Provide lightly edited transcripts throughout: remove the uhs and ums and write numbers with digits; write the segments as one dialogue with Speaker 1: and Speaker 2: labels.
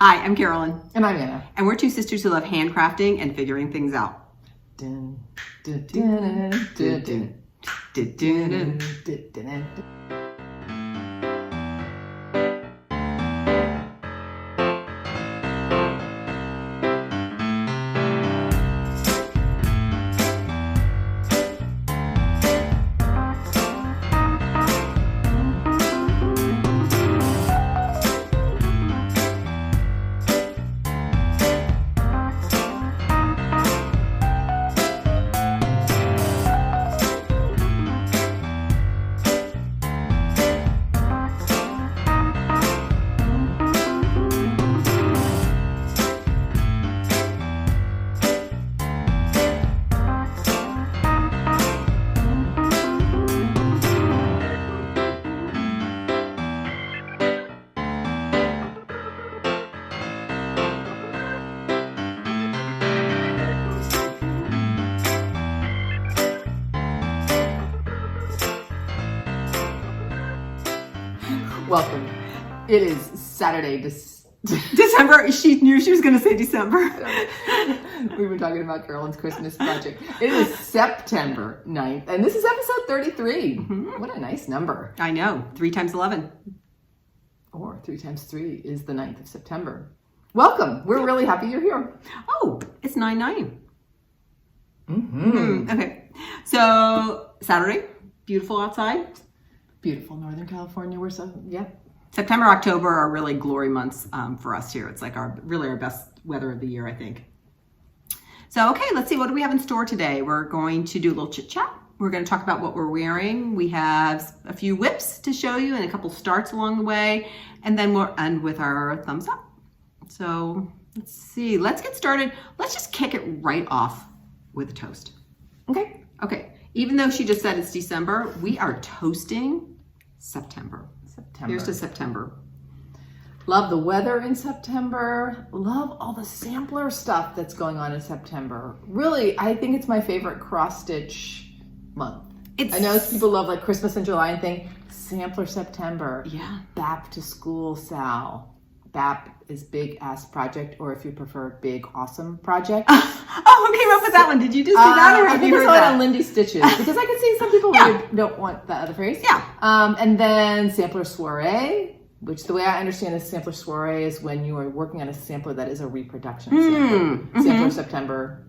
Speaker 1: Hi, I'm Carolyn.
Speaker 2: And I'm Anna.
Speaker 1: And we're two sisters who love handcrafting and figuring things out.
Speaker 2: Dun, dun, dun, dun, dun, dun, dun, dun. Welcome. It is Saturday,
Speaker 1: December. She knew she was going to say December.
Speaker 2: We've been talking about Carolyn's Christmas project. It is September 9th, and this is episode 33. Mm-hmm. What a nice number.
Speaker 1: I know. 3 times 11.
Speaker 2: Or 3 times 3 is the 9th of September. Welcome. We're really happy you're here.
Speaker 1: Oh, it's 9/9.
Speaker 2: Mm-hmm.
Speaker 1: Okay. So, Saturday. Beautiful outside.
Speaker 2: Beautiful Northern California. We're so, yeah.
Speaker 1: September, October are really glory months for us here. It's like our best weather of the year, I think. So, okay, let's see. What do we have in store today? We're going to do a little chit-chat. We're going to talk about what we're wearing. We have a few whips to show you and a couple starts along the way. And then we'll end with our thumbs up. So, let's see. Let's get started. Let's just kick it right off with a toast.
Speaker 2: Okay.
Speaker 1: Okay. Even though she just said it's December, we are toasting September. Here's to September.
Speaker 2: Love the weather in September. Love all the sampler stuff that's going on in September. Really, I think it's my favorite cross-stitch month. I know people love like Christmas and July and think sampler September.
Speaker 1: Yeah.
Speaker 2: BAP to school Sal. BAP is big ass project, or if you prefer, big awesome project.
Speaker 1: Oh, who came up with that one? Did you just do that, or have you heard that?
Speaker 2: I think I saw it on Lindy Stitches, because I can see some people really don't want that other phrase.
Speaker 1: Yeah.
Speaker 2: And then sampler soiree, which the way I understand is sampler soiree is when you are working on a sampler that is a reproduction sampler. Sampler September,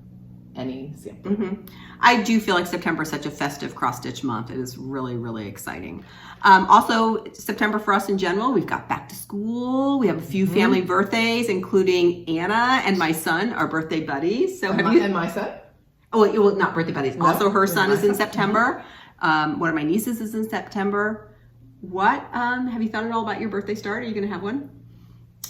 Speaker 2: any sampler.
Speaker 1: Mm-hmm. I do feel like September is such a festive cross-stitch month. It is really, really exciting. Also, September for us in general, we've got back to school. We have a few family birthdays, including Anna and my son, our birthday buddies. So
Speaker 2: and my son?
Speaker 1: Oh, well, not birthday buddies.
Speaker 2: No,
Speaker 1: also, her son is in September. One of my nieces is in September. What, have you thought at all about your birthday start? Are you going to have one?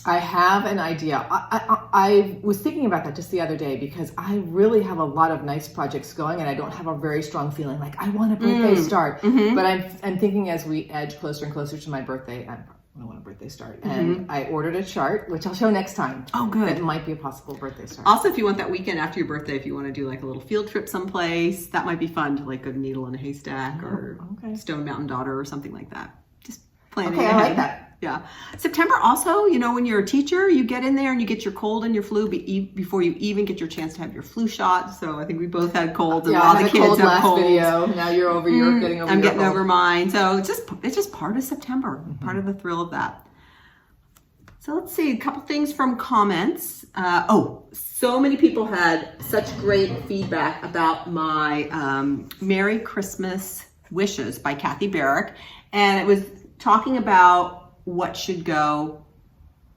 Speaker 2: I have an idea. I was thinking about that just the other day because I really have a lot of nice projects going and I don't have a very strong feeling like I want a birthday start. But I'm thinking as we edge closer and closer to my birthday, I want a birthday start. And I ordered a chart, which I'll show next time.
Speaker 1: Oh, good.
Speaker 2: It might be a possible birthday start.
Speaker 1: Also, if you want that weekend after your birthday, if you want to do like a little field trip someplace, that might be fun to like go to Needle in a Haystack or Stone Mountain Daughter or something like that. Just planning ahead.
Speaker 2: I like that.
Speaker 1: Yeah. September also, you know, when you're a teacher, you get in there and you get your cold and your flu before you even get your chance to have your flu shot. So I think we both had colds and a lot of kids have colds.
Speaker 2: Video. Now you're over your getting over.
Speaker 1: I'm getting over mine. So it's just part of September, part of the thrill of that. So let's see a couple things from comments. So many people had such great feedback about my Merry Christmas Wishes by Kathy Barrick, and it was talking about what should go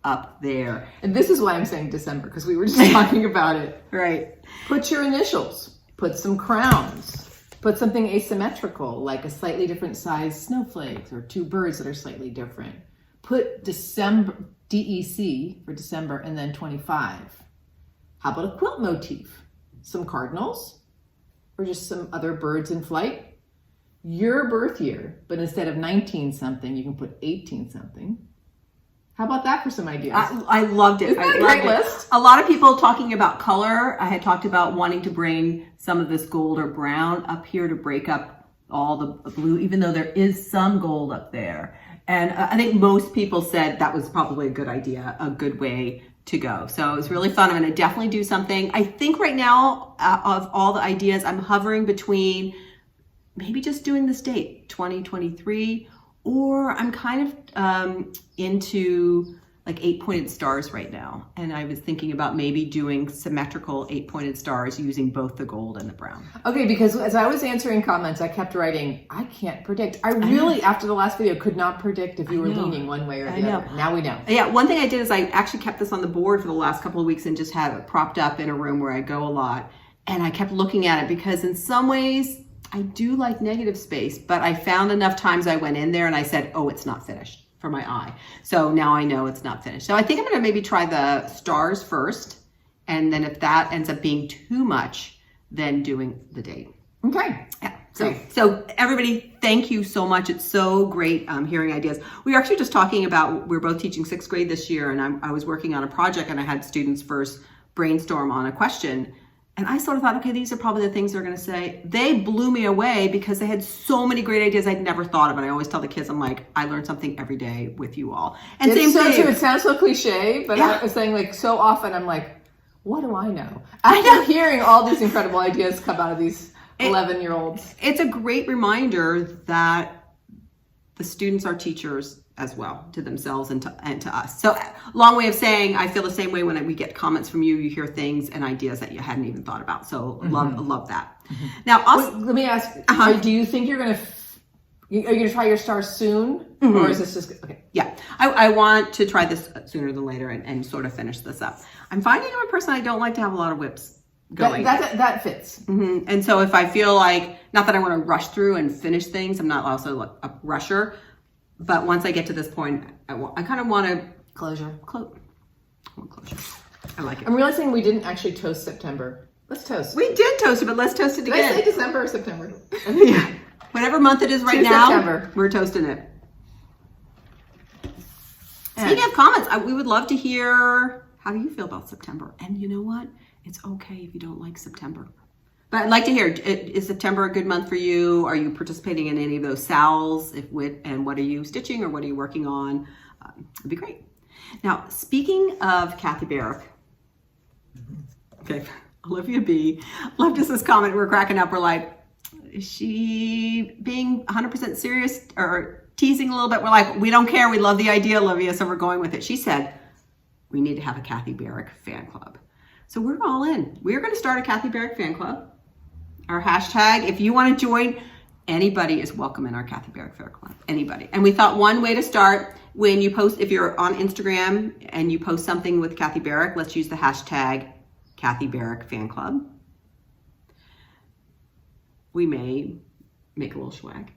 Speaker 1: up there.
Speaker 2: And this is why I'm saying December, because we were just talking about it.
Speaker 1: Right.
Speaker 2: Put your initials, put some crowns, put something asymmetrical, like a slightly different size snowflake or 2 birds that are slightly different. Put December, DEC for December, and then 25. How about a quilt motif? Some cardinals, or just some other birds in flight? Your birth year, but instead of 19 something, you can put 18 something. How about that for some ideas?
Speaker 1: I loved it.
Speaker 2: Isn't that a great list?
Speaker 1: A lot of people talking about color. I had talked about wanting to bring some of this gold or brown up here to break up all the blue, even though there is some gold up there. And I think most people said that was probably a good idea, a good way to go. So it's really fun. I'm going to definitely do something. I think right now, of all the ideas, I'm hovering between maybe just doing this date, 2023, or I'm kind of into like 8-pointed stars right now. And I was thinking about maybe doing symmetrical 8-pointed stars using both the gold and the brown.
Speaker 2: Okay, because as I was answering comments, I kept writing, I can't predict. I really, after the last video, could not predict if you were leaning one way or the other. Now we know.
Speaker 1: Yeah, one thing I did is I actually kept this on the board for the last couple of weeks and just had it propped up in a room where I go a lot. And I kept looking at it because in some ways, I do like negative space, but I found enough times I went in there and I said, oh, it's not finished for my eye. So now I know it's not finished. So I think I'm going to maybe try the stars first. And then if that ends up being too much, then doing the date.
Speaker 2: Okay.
Speaker 1: Yeah. So everybody, thank you so much. It's so great hearing ideas. We were actually just talking about, we're both teaching 6th grade this year, and I was working on a project and I had students first brainstorm on a question. And I sort of thought, okay, these are probably the things they're going to say. They blew me away because they had so many great ideas I'd never thought of. And I always tell the kids, I'm like, I learn something every day with you all. And
Speaker 2: it's so true. It sounds so cliche, but I was saying, like, so often I'm like, what do I know? After hearing all these incredible ideas come out of these 11-year-olds.
Speaker 1: It's a great reminder that the students are teachers as well, to themselves and to us. So long way of saying, I feel the same way when we get comments from you. You hear things and ideas that you hadn't even thought about. So love that. Now, also,
Speaker 2: let me ask, do you think you're going to try your stars soon? Or is this just, okay.
Speaker 1: Yeah, I want to try this sooner than later and sort of finish this up. I'm finding I'm a person, I don't like to have a lot of whips going.
Speaker 2: That fits.
Speaker 1: And so if I feel like, not that I want to rush through and finish things, I'm not also a rusher, but once I get to this point, I kind of want to
Speaker 2: closure.
Speaker 1: I want closure. I like it.
Speaker 2: I'm realizing we didn't actually toast September. Let's toast.
Speaker 1: We did toast it, but let's toast it again.
Speaker 2: Did I say December or September?
Speaker 1: Yeah. Whatever month it is right now,
Speaker 2: September.
Speaker 1: We're toasting it. Speaking of comments, we would love to hear how you feel about September. And you know what? It's okay if you don't like September. But I'd like to hear, is September a good month for you? Are you participating in any of those SALs? And what are you stitching or what are you working on? It'd be great. Now, speaking of Kathy Barrick, okay, Olivia B. left us this comment. We're cracking up. We're like, is she being 100% serious or teasing a little bit? We're like, we don't care. We love the idea, Olivia, so we're going with it. She said, we need to have a Kathy Barrick fan club. So we're all in. We're going to start a Kathy Barrick fan club. Our hashtag, if you want to join, anybody is welcome in our Kathy Barrick fan club. Anybody. And we thought one way to start, when you post, if you're on Instagram and you post something with Kathy Barrick, let's use the hashtag Kathy Barrick fan club. We may make a little swag.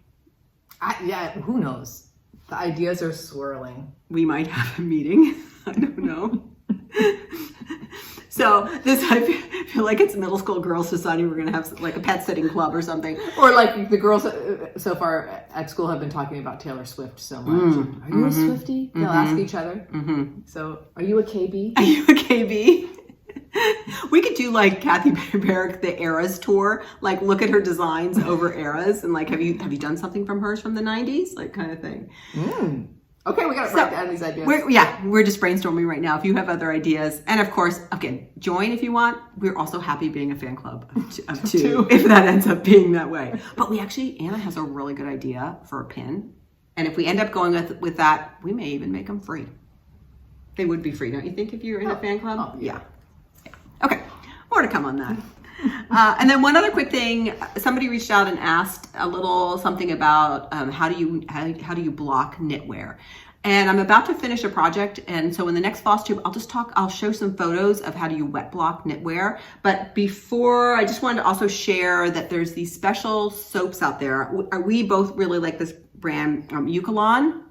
Speaker 2: Yeah, who knows? The ideas are swirling.
Speaker 1: We might have a meeting. I don't know. So this, I feel like it's middle school girls society. We're going to have like a pet sitting club or something.
Speaker 2: Or like the girls so far at school have been talking about Taylor Swift so much. Are you a Swiftie? They'll ask each other. So are you a KB?
Speaker 1: Are you a KB? We could do like Kathy Barrick, the Eras tour. Like look at her designs over eras and like, have you done something from hers from the 90s? Like kind of thing.
Speaker 2: Okay, we got to write down these ideas.
Speaker 1: We're just brainstorming right now. If you have other ideas, and of course, again, join if you want. We're also happy being a fan club of two, if that ends up being that way. But Anna has a really good idea for a pin, and if we end up going with that, we may even make them free. They would be free, don't you think? If you're in a fan club, yeah. Okay, more to come on that. And then one other quick thing, somebody reached out and asked a little something about how do you block knitwear. And I'm about to finish a project, and so in the next FlossTube, I'll show some photos of how do you wet block knitwear. But before, I just wanted to also share that there's these special soaps out there. We both really like this brand, Eukalon.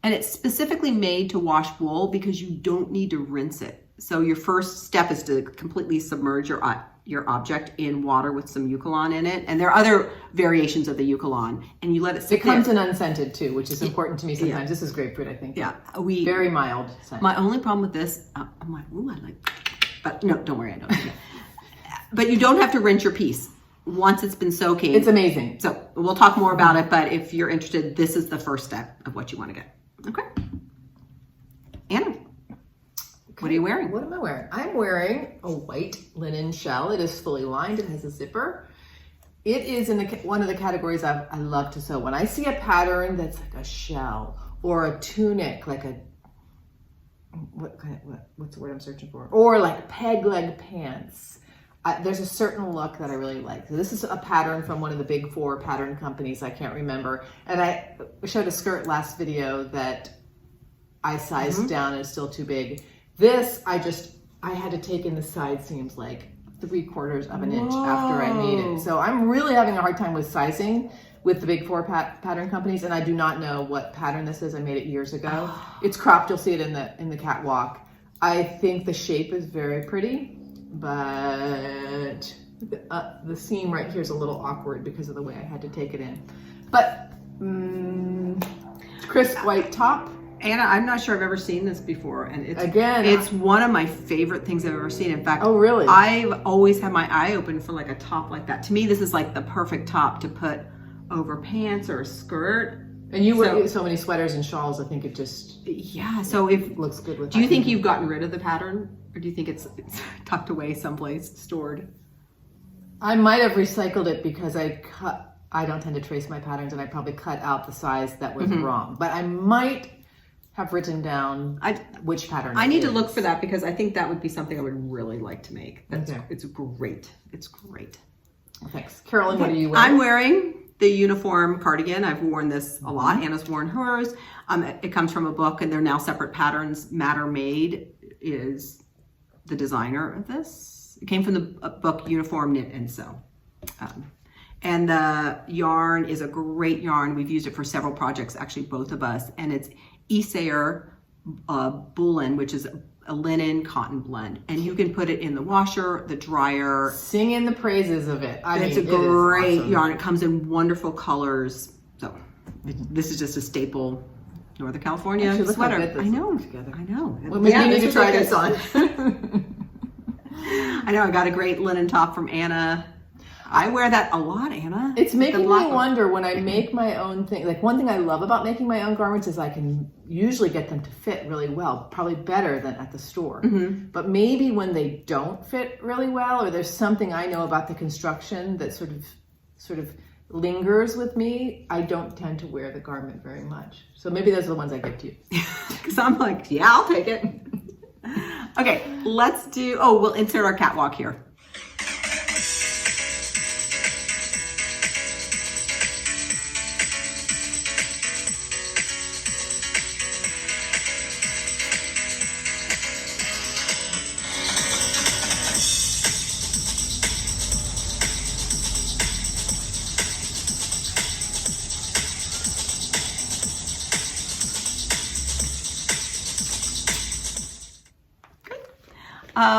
Speaker 1: And it's specifically made to wash wool because you don't need to rinse it. So your first step is to completely submerge your object in water with some Eukalon in it. And there are other variations of the Eukalon. And you let it sit there.
Speaker 2: It comes in unscented too, which is important to me sometimes. Yeah. This is grapefruit, I think.
Speaker 1: Yeah.
Speaker 2: Very mild scent.
Speaker 1: My only problem with this, I'm like, ooh, I like, but no, don't worry, I don't. But you don't have to rinse your piece once it's been soaking.
Speaker 2: It's amazing.
Speaker 1: So we'll talk more about it, but if you're interested, this is the first step of what you want to get. Okay. Anna. What are you wearing?
Speaker 2: What am I wearing? I'm wearing a white linen shell. It is fully lined. It has a zipper. It is in one of the categories I love to sew. When I see a pattern that's like a shell or a tunic, like a, what's the word I'm searching for? Or like peg leg pants. There's a certain look that I really like. So this is a pattern from one of the big 4 pattern companies. I can't remember. And I showed a skirt last video that I sized down and it's still too big. This, I had to take in the side seams like 3/4 of an inch after I made it. So I'm really having a hard time with sizing with the big 4 pattern companies, and I do not know what pattern this is. I made it years ago. It's cropped. You'll see it in the catwalk. I think the shape is very pretty, but the seam right here is a little awkward because of the way I had to take it in. But crisp white top.
Speaker 1: Anna, I'm not sure I've ever seen this before, and it's one of my favorite things I've ever seen. In fact,
Speaker 2: oh really?
Speaker 1: I've always had my eye open for like a top like that. To me, this is like the perfect top to put over pants or a skirt.
Speaker 2: And you wear so many sweaters and shawls. I think it just
Speaker 1: So if
Speaker 2: it looks good with.
Speaker 1: Do you think you've gotten rid of the pattern, or do you think it's tucked away someplace, stored?
Speaker 2: I might have recycled it because I don't tend to trace my patterns, and I probably cut out the size that was wrong. But I might have written down which pattern.
Speaker 1: I need to look for that because I think that would be something I would really like to make. It's great. It's great.
Speaker 2: Well, thanks. Carolyn, what are you wearing?
Speaker 1: I'm wearing the uniform cardigan. I've worn this a lot. Anna's worn hers. It comes from a book, and they're now separate patterns. Matter Made is the designer of this. It came from the book Uniform Knit and Sew. And the yarn is a great yarn. We've used it for several projects, actually both of us, and it's Isair Bullen, which is a linen cotton blend, and you can put it in the washer, the dryer.
Speaker 2: Sing in the praises of it.
Speaker 1: It's a great yarn. It comes in wonderful colors. So this is just a staple Northern California sweater.
Speaker 2: I know. Together.
Speaker 1: I know.
Speaker 2: Well, maybe you need to try this on.
Speaker 1: I know. I got a great linen top from Anna. I wear that a lot, Anna.
Speaker 2: It's making me wonder when I make my own thing. Like, one thing I love about making my own garments is I can usually get them to fit really well, probably better than at the store. But maybe when they don't fit really well, or there's something I know about the construction that sort of lingers with me, I don't tend to wear the garment very much. So maybe those are the ones I give to you.
Speaker 1: Because I'm like, yeah, I'll take it. Okay, we'll insert our catwalk here.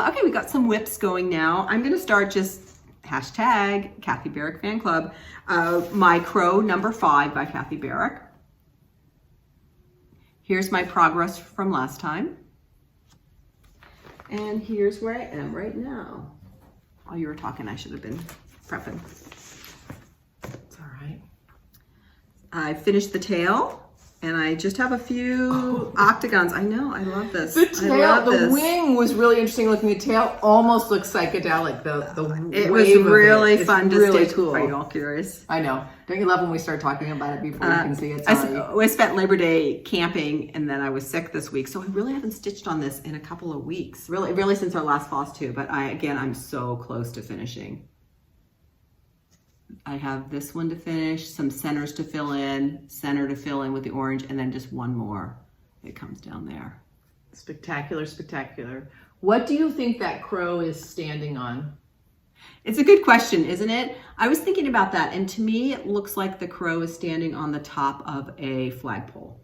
Speaker 1: Okay, we got some whips going now. I'm gonna start just hashtag Kathy Barrick Fan Club. My Crow number 5 by Kathy Barrick. Here's my progress from last time. And here's where I am right now. While you were talking, I should have been prepping.
Speaker 2: It's all right.
Speaker 1: I finished the tail. And I just have a few octagons. I know, I love this.
Speaker 2: The tail, the wing was really interesting looking. The tail almost looks psychedelic.
Speaker 1: It was really fun to
Speaker 2: really
Speaker 1: stitch.
Speaker 2: cool.
Speaker 1: Are you all curious?
Speaker 2: I know. Don't you love when we start talking about it before you can see it?
Speaker 1: I spent Labor Day camping, and then I was sick this week, so I really haven't stitched on this in a couple of weeks. Really since our last FlossTube. But I'm so close to finishing. I have this one to finish, some centers to fill in, center to fill in with the orange, and then just one more that comes down there.
Speaker 2: Spectacular, spectacular. What do you think that crow is standing on?
Speaker 1: It's a good question, isn't it? I was thinking about that, and to me, it looks like the crow is standing on the top of a flagpole.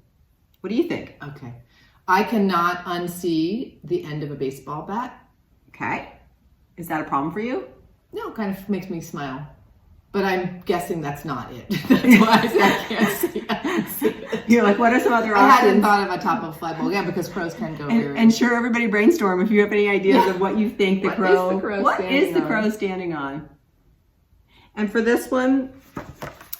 Speaker 1: What do you think?
Speaker 2: Okay. I cannot unsee the end of a baseball bat.
Speaker 1: Okay. Is that a problem for you?
Speaker 2: No, it kind of makes me smile. But I'm guessing that's not it. That's why I said I can't see it.
Speaker 1: You're like, what are some other options?
Speaker 2: I hadn't thought of a top of a flagpole. Yeah, because crows can go weird.
Speaker 1: And sure, everybody brainstorm if you have any ideas of what you think the crow. What is the crow standing on? And for this one,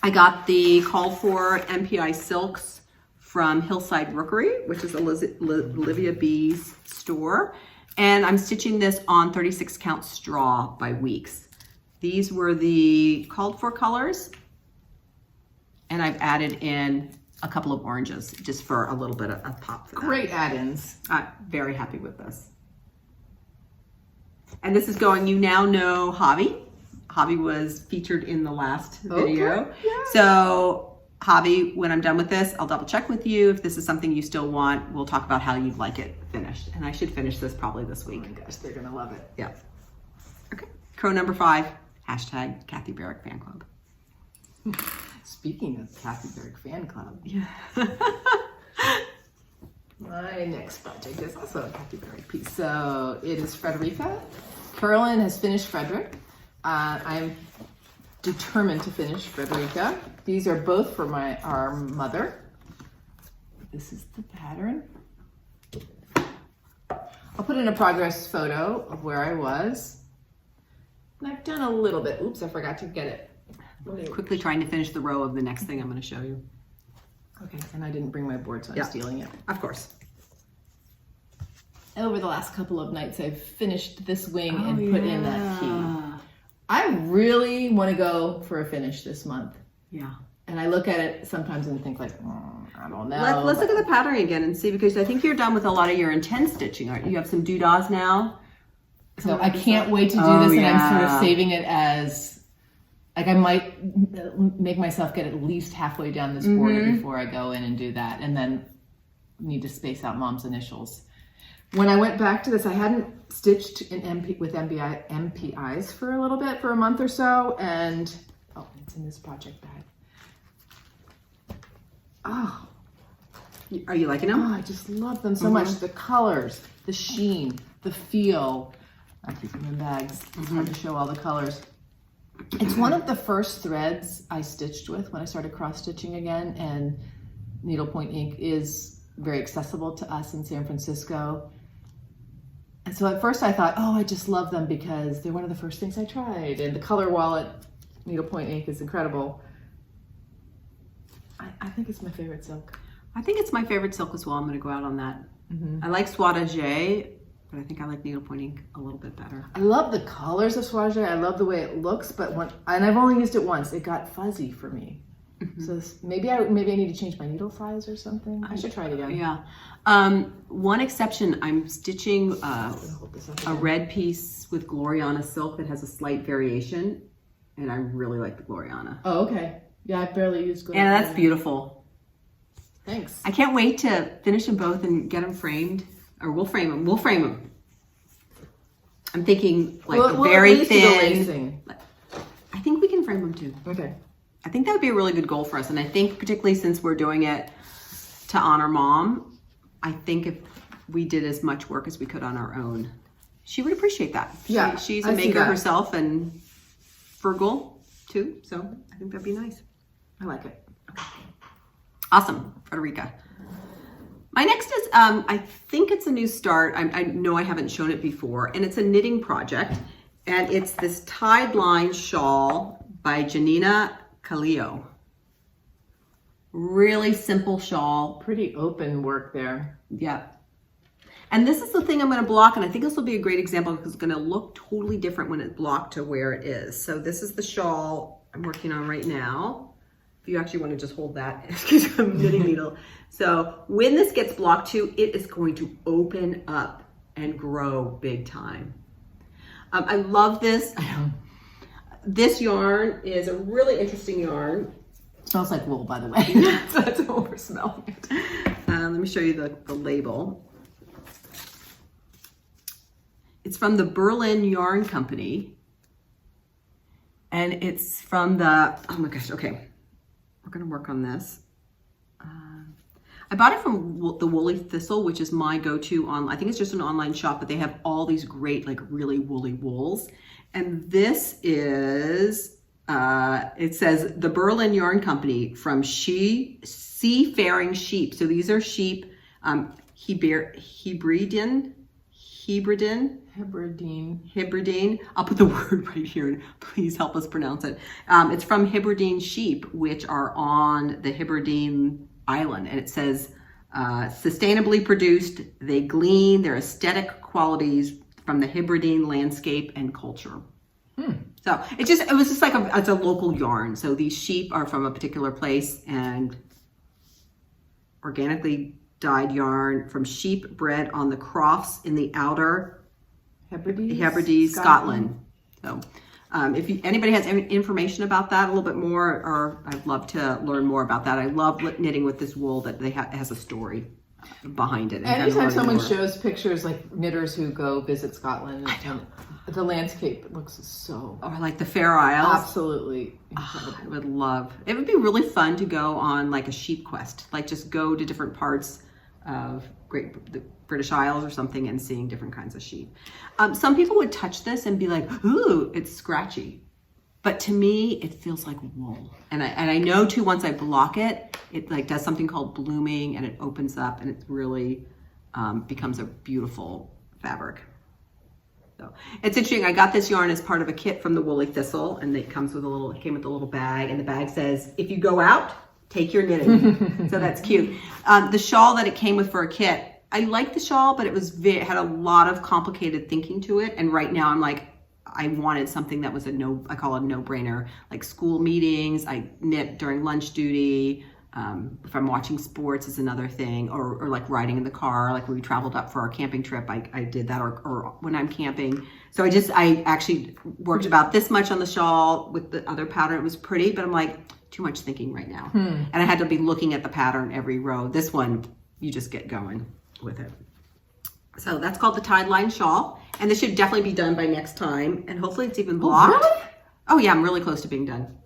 Speaker 1: I got the called for MPI silks from Hillside Rookery, which is Olivia B's store. And I'm stitching this on 36 count straw by weeks. These were the called for colors. And I've added in a couple of oranges just for a little bit of a pop for that.
Speaker 2: Great add-ins.
Speaker 1: I'm very happy with this. And this is going, you now know Javi. Javi was featured in the last video.
Speaker 2: Okay. Yeah.
Speaker 1: So Javi, when I'm done with this, I'll double check with you. If this is something you still want, we'll talk about how you'd like it finished. And I should finish this probably this week.
Speaker 2: Oh my gosh, they're gonna love it.
Speaker 1: Yeah. Okay. Crow number 5, hashtag Kathy Barrick Fan Club.
Speaker 2: Speaking of Kathy Barrick Fan Club,
Speaker 1: Yeah.
Speaker 2: my next project is also a Kathy Barrick piece. So it is Frederika. Carolyn has finished Frederick. I'm determined to finish Frederika. These are both for our mother. This is the pattern. I'll put in a progress photo of where I was. And I've done a little bit. Oops, I forgot to get it.
Speaker 1: Quickly trying to finish the row of the next thing I'm going to show you.
Speaker 2: Okay, and I didn't bring my board, so I'm
Speaker 1: Yeah.
Speaker 2: stealing it.
Speaker 1: Of course.
Speaker 2: Over the last couple of nights, I've finished this wing and put in that key. I really want to go for a finish this month.
Speaker 1: Yeah.
Speaker 2: And I look at it sometimes and think like, I don't know.
Speaker 1: Let's look at the pattern again and see, because I think you're done with a lot of your intense stitching, aren't you? You have some doodads now.
Speaker 2: So I can't wait to do this, and I'm sort of saving it as, like, I might make myself get at least halfway down this border before I go in and do that, and then need to space out mom's initials. When I went back to this, I hadn't stitched in MPIs for a little bit, for a month or so, and oh, it's in this project bag. Oh,
Speaker 1: Are you liking them?
Speaker 2: I just love them so much. The colors, the sheen, the feel. I keep them in bags. It's hard to show all the colors. It's one of the first threads I stitched with when I started cross-stitching again, and needlepoint ink is very accessible to us in San Francisco. And so at first I thought, oh, I just love them because they're one of the first things I tried. And the Color Wallet needlepoint ink is incredible. I think it's my favorite silk.
Speaker 1: I think it's my favorite silk as well. I'm going to go out on that. I like Swatage, but I think I like needlepoint ink a little bit better.
Speaker 2: I love the colors of Swatage. I love the way it looks, but and I've only used it once. It got fuzzy for me. So maybe I need to change my needle size or something. I should try it again.
Speaker 1: Yeah. One exception, I'm stitching
Speaker 2: Hold this up
Speaker 1: a
Speaker 2: again.
Speaker 1: red piece with Gloriana silk that has a slight variation, and I really like the Gloriana.
Speaker 2: Oh, okay. Yeah, I barely used Gloriana.
Speaker 1: And that's beautiful.
Speaker 2: Thanks.
Speaker 1: I can't wait to finish them both and get them framed, or we'll frame them. We'll frame them. I'm thinking like a very
Speaker 2: at least do the
Speaker 1: thin.
Speaker 2: lacing.
Speaker 1: I think we can frame them too.
Speaker 2: Okay.
Speaker 1: I think that would be a really good goal for us. And I think particularly since we're doing it to honor mom, I think if we did as much work as we could on our own, she would appreciate that.
Speaker 2: Yeah,
Speaker 1: She's
Speaker 2: I
Speaker 1: a
Speaker 2: see
Speaker 1: maker
Speaker 2: that.
Speaker 1: herself and frugal too. So I think that'd be nice.
Speaker 2: I like it.
Speaker 1: Awesome, Frederika. My next is, I think it's a new start. I know I haven't shown it before, and it's a knitting project. And it's this Tidelines shawl by Janina, Kallio. Really simple shawl.
Speaker 2: Pretty open work there.
Speaker 1: Yeah. And this is the thing I'm going to block, and I think this will be a great example because it's going to look totally different when it's blocked to where it is. So this is the shawl I'm working on right now. If you actually want to just hold that, because I'm knitting needle. So when this gets blocked to, it is going to open up and grow big time. I love this. This yarn is a really interesting yarn.
Speaker 2: It smells like wool, by the way. So that's what we're smelling it.
Speaker 1: Let me show you the label. It's from the Berlin Yarn Company. And it's from the, oh my gosh, okay. We're gonna work on this. I bought it from the Woolly Thistle, which is my go-to on, I think it's just an online shop, but they have all these great, like really woolly wools. And this is, it says the Berlin Yarn Company from Seafaring Sheep. So these are sheep, Hebridean. I'll put the word right here and please help us pronounce it. It's from Hebridean sheep, which are on the Hebridean island, and it says Sustainably produced, they glean their aesthetic qualities from the Hebridean landscape and culture. So it was just like it's a local yarn. So these sheep are from a particular place, and organically dyed yarn from sheep bred on the crofts in the outer Hebrides, Scotland. So if anybody has any information about that a little bit more, or I'd love to learn more about that. I love knitting with this wool that has a story behind it.
Speaker 2: Anytime someone shows pictures, like knitters who go visit Scotland, the landscape looks so...
Speaker 1: Or like the Faroe Isles.
Speaker 2: Absolutely incredible.
Speaker 1: I would love... It would be really fun to go on like a sheep quest. Like just go to different parts of the British Isles or something and seeing different kinds of sheep. Some people would touch this and be like, ooh, it's scratchy. But to me, it feels like wool. And I know too, once I block it, it like does something called blooming, and it opens up, and it really becomes a beautiful fabric. So it's interesting. I got this yarn as part of a kit from the Woolly Thistle, and it came with a little bag, and the bag says, if you go out, take your knitting. So that's cute. The shawl that it came with for a kit, I like the shawl, but it had a lot of complicated thinking to it. And right now I'm like, I wanted something that was I call it a no-brainer, like school meetings. I knit during lunch duty. If I'm watching sports is another thing, or like riding in the car, like when we traveled up for our camping trip, I did that, or when I'm camping. So I actually worked about this much on the shawl with the other pattern. It was pretty, but I'm like, too much thinking right now. And I had to be looking at the pattern every row. This one, you just get going with it. So that's called the Tidelines shawl. And this should definitely be done by next time. And hopefully it's even blocked.
Speaker 2: Oh, really?
Speaker 1: Oh yeah, I'm really close to being done.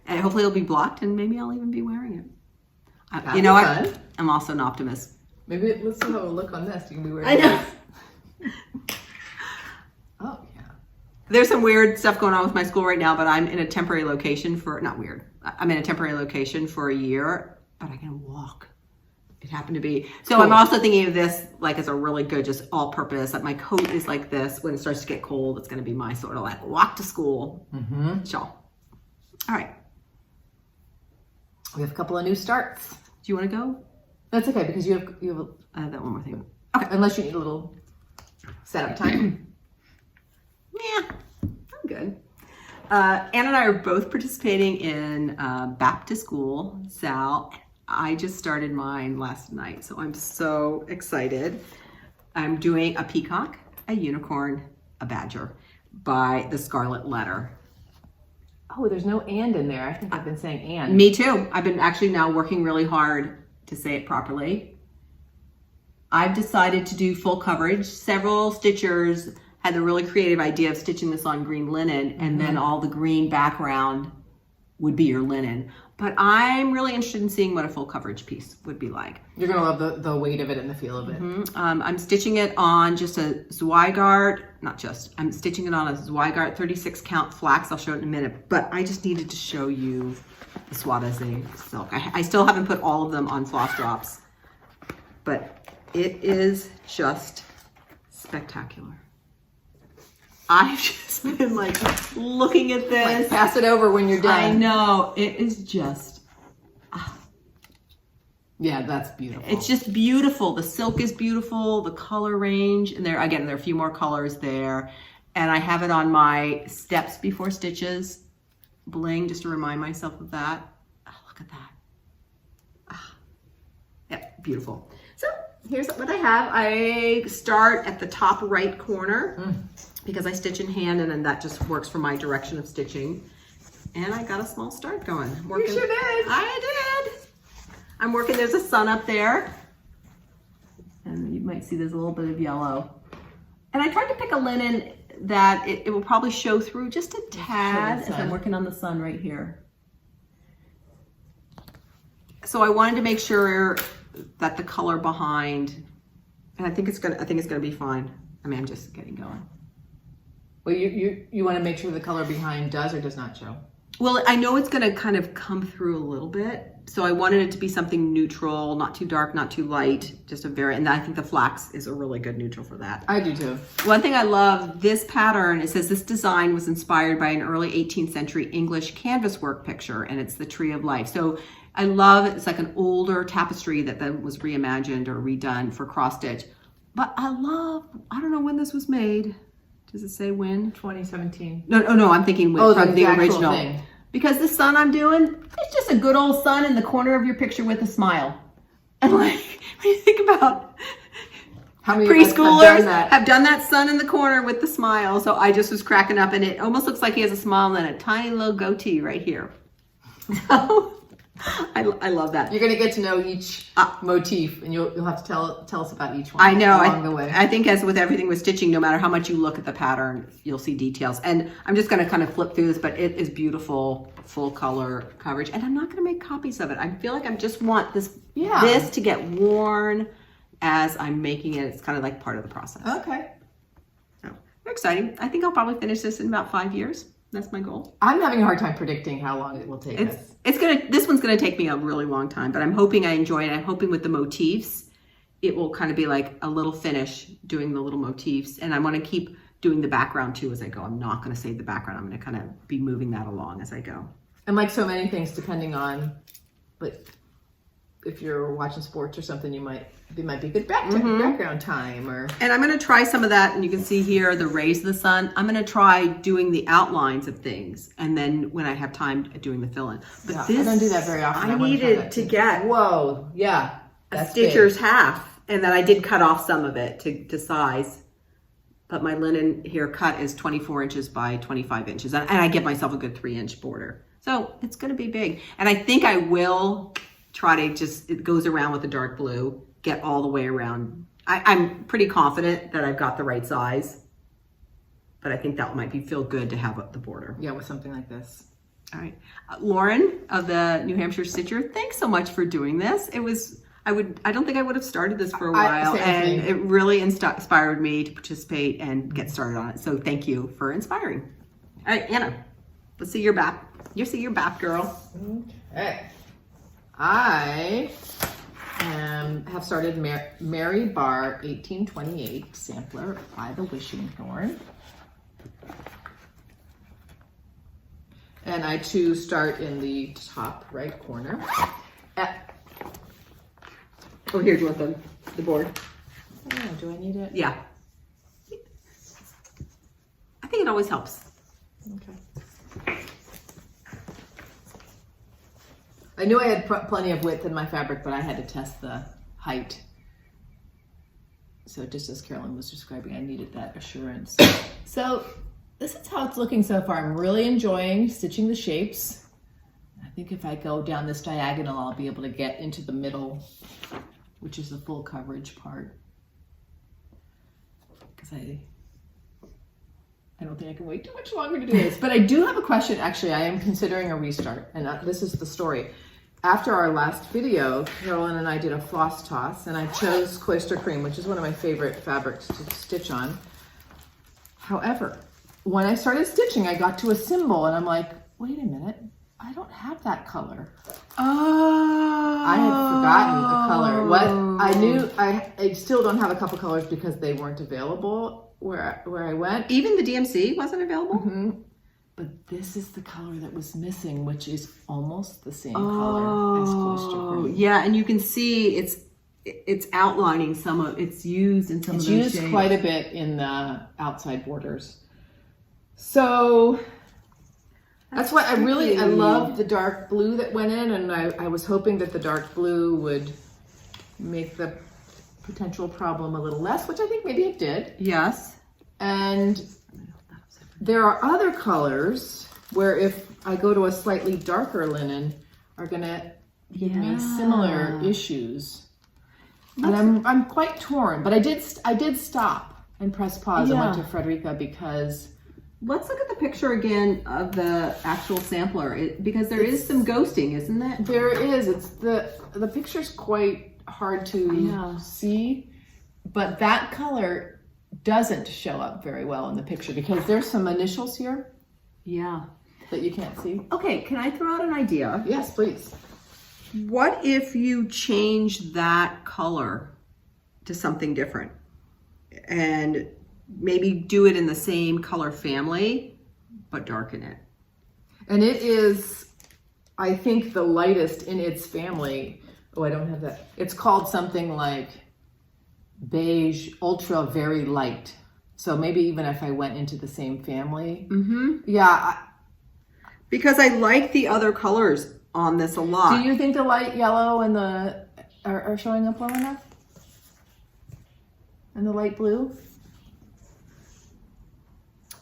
Speaker 1: And hopefully it'll be blocked, and maybe I'll even be wearing it. You know what? I'm also an optimist.
Speaker 2: Maybe let's have a look on this. You can be wearing
Speaker 1: I know.
Speaker 2: Oh yeah.
Speaker 1: There's some weird stuff going on with my school right now, but I'm in a temporary location I'm in a temporary location for a year, but I can walk. It happened to be. So cool. I'm also thinking of this like as a really good, just all purpose, that my coat is like this. When it starts to get cold, it's going to be my sort of like walk to school shawl. All right.
Speaker 2: We have a couple of new starts.
Speaker 1: Do you want to go?
Speaker 2: That's okay, because you have
Speaker 1: that one more thing.
Speaker 2: Okay. Unless you need a little setup time.
Speaker 1: Yeah, I'm good. Anne and I are both participating in back to school. Sal, I just started mine last night, so I'm so excited. I'm doing a peacock, a unicorn, a badger by the Scarlet letter.
Speaker 2: Oh, there's no and in there. I think I've been saying and.
Speaker 1: Me too. I've been actually now working really hard to say it properly. I've decided to do full coverage. Several stitchers had the really creative idea of stitching this on green linen, and then all the green background would be your linen. But I'm really interested in seeing what a full coverage piece would be like.
Speaker 2: You're gonna love the weight of it and the feel of it.
Speaker 1: I'm stitching it on just a Zweigart, I'm stitching it on a Zweigart 36 count flax. I'll show it in a minute, but I just needed to show you the Swadezy silk. I still haven't put all of them on floss drops, but it is just spectacular. I've just been like looking at this.
Speaker 2: Like, pass it over when you're done.
Speaker 1: I know, it is just,
Speaker 2: yeah, that's beautiful.
Speaker 1: It's just beautiful. The silk is beautiful, the color range, and there are a few more colors there. And I have it on my steps before stitches bling, just to remind myself of that. Oh, look at that. Yeah, beautiful. So here's what I have. I start at the top right corner because I stitch in hand, and then that just works for my direction of stitching. And I got a small start going.
Speaker 2: You sure did.
Speaker 1: I did. I'm working, there's a sun up there. And you might see there's a little bit of yellow. And I tried to pick a linen that it will probably show through just a tad as I'm working on the sun right here. So I wanted to make sure that the color behind, and I think it's gonna be fine. I mean, I'm just getting going.
Speaker 2: Well, you want to make sure the color behind does or does not show?
Speaker 1: Well, I know it's gonna kind of come through a little bit. So I wanted it to be something neutral, not too dark, not too light, just and I think the flax is a really good neutral for that.
Speaker 2: I do too.
Speaker 1: One thing I love, this pattern, it says this design was inspired by an early 18th century English canvas work picture, and it's the Tree of Life. So I love it. It's like an older tapestry that then was reimagined or redone for cross stitch. But I don't know when this was made. Does it say when?
Speaker 2: 2017.
Speaker 1: No, I'm thinking from the original.
Speaker 2: Thing.
Speaker 1: Because the sun I'm doing, it's just a good old sun in the corner of your picture with a smile. And like, when you think about
Speaker 2: how many
Speaker 1: preschoolers have done that sun in the corner with the smile. So I just was cracking up, and it almost looks like he has a smile and then a tiny little goatee right here. So I love that.
Speaker 2: You're going to get to know each motif, and you'll have to tell us about each one.
Speaker 1: I know.
Speaker 2: Along the way.
Speaker 1: I think as with everything with stitching, no matter how much you look at the pattern, you'll see details. And I'm just going to kind of flip through this, but it is beautiful, full color coverage. And I'm not going to make copies of it. I feel like I just want this to get worn as I'm making it. It's kind of like part of the process.
Speaker 2: Okay.
Speaker 1: So very exciting. I think I'll probably finish this in about 5 years. That's my goal.
Speaker 2: I'm having a hard time predicting how long it will take us.
Speaker 1: This one's gonna take me a really long time, but I'm hoping I enjoy it. I'm hoping with the motifs, it will kind of be like a little finish doing the little motifs. And I want to keep doing the background too as I go. I'm not going to save the background. I'm going to kind of be moving that along as I go.
Speaker 2: And like so many things, depending on, but if you're watching sports or something, it might be good background time.
Speaker 1: And I'm going to try some of that. And you can see here the rays of the sun. I'm going to try doing the outlines of things, and then when I have time, doing the fill-in. But
Speaker 2: I don't do that very often.
Speaker 1: I needed to get
Speaker 2: a
Speaker 1: stitcher's half, and then I did cut off some of it to size. But my linen here cut is 24 inches by 25 inches, and I give myself a good 3-inch border. So it's going to be big. And I think I will try to it goes around with the dark blue, get all the way around. I'm pretty confident that I've got the right size, but I think that might feel good to have the border.
Speaker 2: Yeah, with something like this.
Speaker 1: All right. Lauren of the New Hampshire Stitcher, thanks so much for doing this. I don't think I would have started this for a while, and it really inspired me to participate and get started on it. So thank you for inspiring. All right, Anna, let's see your BAP. You see your BAP, girl.
Speaker 2: Okay. I have started Mary Bar 1828 sampler by the Wishing Thorn. And I too start in the top right corner.
Speaker 1: Oh, here, do you want the board?
Speaker 2: Oh, do I need it?
Speaker 1: Yeah. I think it always helps.
Speaker 2: Okay. I knew I had plenty of width in my fabric, but I had to test the height. So just as Carolyn was describing, I needed that assurance. So this is how it's looking so far. I'm really enjoying stitching the shapes. I think if I go down this diagonal, I'll be able to get into the middle, which is the full coverage part. Because I don't think I can wait too much longer to do this. But I do have a question. Actually, I am considering a restart, and this is the story. After our last video, Carolyn and I did a floss toss, and I chose Cloister Cream, which is one of my favorite fabrics to stitch on. However, when I started stitching, I got to a symbol, and I'm like, wait a minute, I don't have that color.
Speaker 1: Oh.
Speaker 2: I had forgotten the color. What I knew, I still don't have a couple colors because they weren't available where I went.
Speaker 1: Even the DMC wasn't available?
Speaker 2: Mm-hmm. But this is the color that was missing, which is almost the same color as Cloister Cream.
Speaker 1: Yeah, and you can see it's outlining some of, it's used in some of those shades.
Speaker 2: It's used quite a bit in the outside borders. So that's why I love the dark blue that went in, and I was hoping that the dark blue would make the potential problem a little less, which I think maybe it did.
Speaker 1: Yes.
Speaker 2: And there are other colors where if I go to a slightly darker linen are gonna give me similar issues. And I'm quite torn, but I did stop and press pause and went to Frederika because
Speaker 1: let's look at the picture again of the actual sampler because there is some ghosting, isn't it?
Speaker 2: There is. It's the picture's quite hard to see, but that color doesn't show up very well in the picture because there's some initials here.
Speaker 1: Yeah.
Speaker 2: That you can't see.
Speaker 1: Okay, can I throw out an idea?
Speaker 2: Yes, please.
Speaker 1: What if you change that color to something different and maybe do it in the same color family, but darken it?
Speaker 2: And it is I think the lightest in its family, oh, I don't have that. It's called something like beige, ultra, very light. So maybe even if I went into the same family. Yeah.
Speaker 1: Because I like the other colors on this a lot.
Speaker 2: Do you think the light yellow and the are showing up well enough? And the light blue?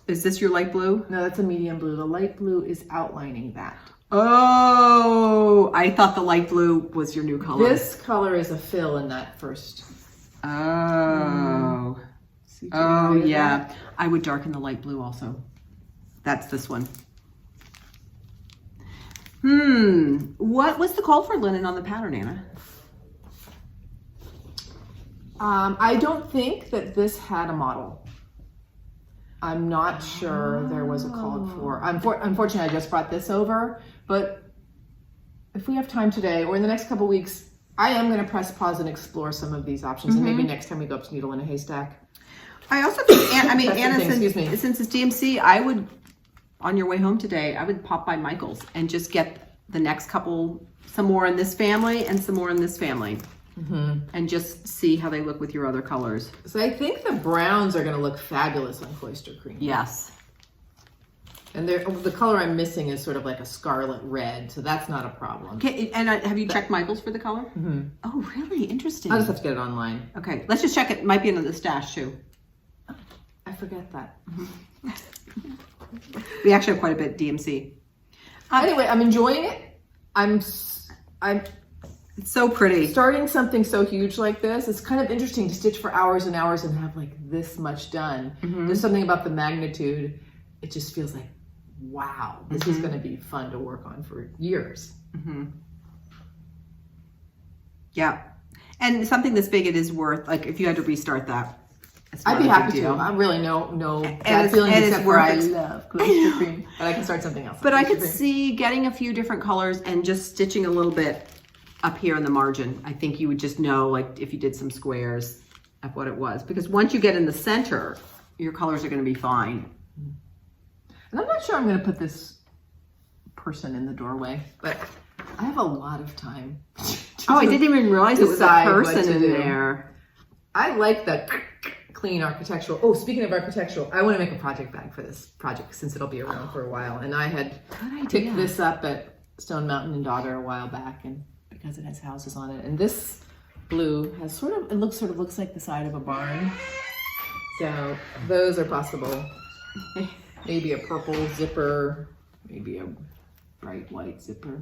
Speaker 1: Is this your light blue?
Speaker 2: No, that's a medium blue. The light blue is outlining that.
Speaker 1: Oh, I thought the light blue was your new color.
Speaker 2: This color is a fill in that first.
Speaker 1: Oh. Oh, yeah. I would darken the light blue also. That's this one. What was the call for linen on the pattern, Anna?
Speaker 2: I don't think that this had a model. I'm not sure there was a call for. Unfortunately, I just brought this over, but if we have time today or in the next couple weeks, I am going to press pause and explore some of these options, and maybe next time we go up to Needle in a Haystack. I also think,
Speaker 1: Anna, since it's DMC, I would, on your way home today, I would pop by Michael's and just get the next couple, some more in this family and some more in this family. And just see how they look with your other colors.
Speaker 2: So I think the browns are going to look fabulous on Cloister Cream.
Speaker 1: Yes.
Speaker 2: And the color I'm missing is sort of like a scarlet red, so that's not a problem.
Speaker 1: Okay, and have you checked Michael's for the color? Oh, really? Interesting.
Speaker 2: I'll just have to get it online.
Speaker 1: Okay, let's just check it. Might be in the stash too.
Speaker 2: I forget that.
Speaker 1: We actually have quite a bit DMC.
Speaker 2: Anyway, I'm enjoying it. I'm
Speaker 1: It's so pretty.
Speaker 2: Starting something so huge like this, it's kind of interesting to stitch for hours and hours and have like this much done. There's something about the magnitude. It just feels like, wow, this is going to be fun to work on for years. Yeah.
Speaker 1: And something this big, it is worth, like if you had to restart that.
Speaker 2: I'd be happy to. I really no bad feeling except for I love Cloister Cream. But I can start something else.
Speaker 1: But I could see getting a few different colors and just stitching a little bit up here in the margin. I think you would just know, like if you did some squares, of what it was. Because once you get in the center, your colors are going to be fine.
Speaker 2: And I'm not sure I'm going to put this person in the doorway, but I have a lot of time.
Speaker 1: I didn't even realize it was a person in there.
Speaker 2: I like the clean architectural. Oh, speaking of architectural, I want to make a project bag for this project since it'll be around for a while. And I had picked this up at Stone Mountain and Daughter a while back, and because it has houses on it. And this blue has it looks like the side of a barn. So those are possible. Maybe a purple zipper, maybe a bright white zipper.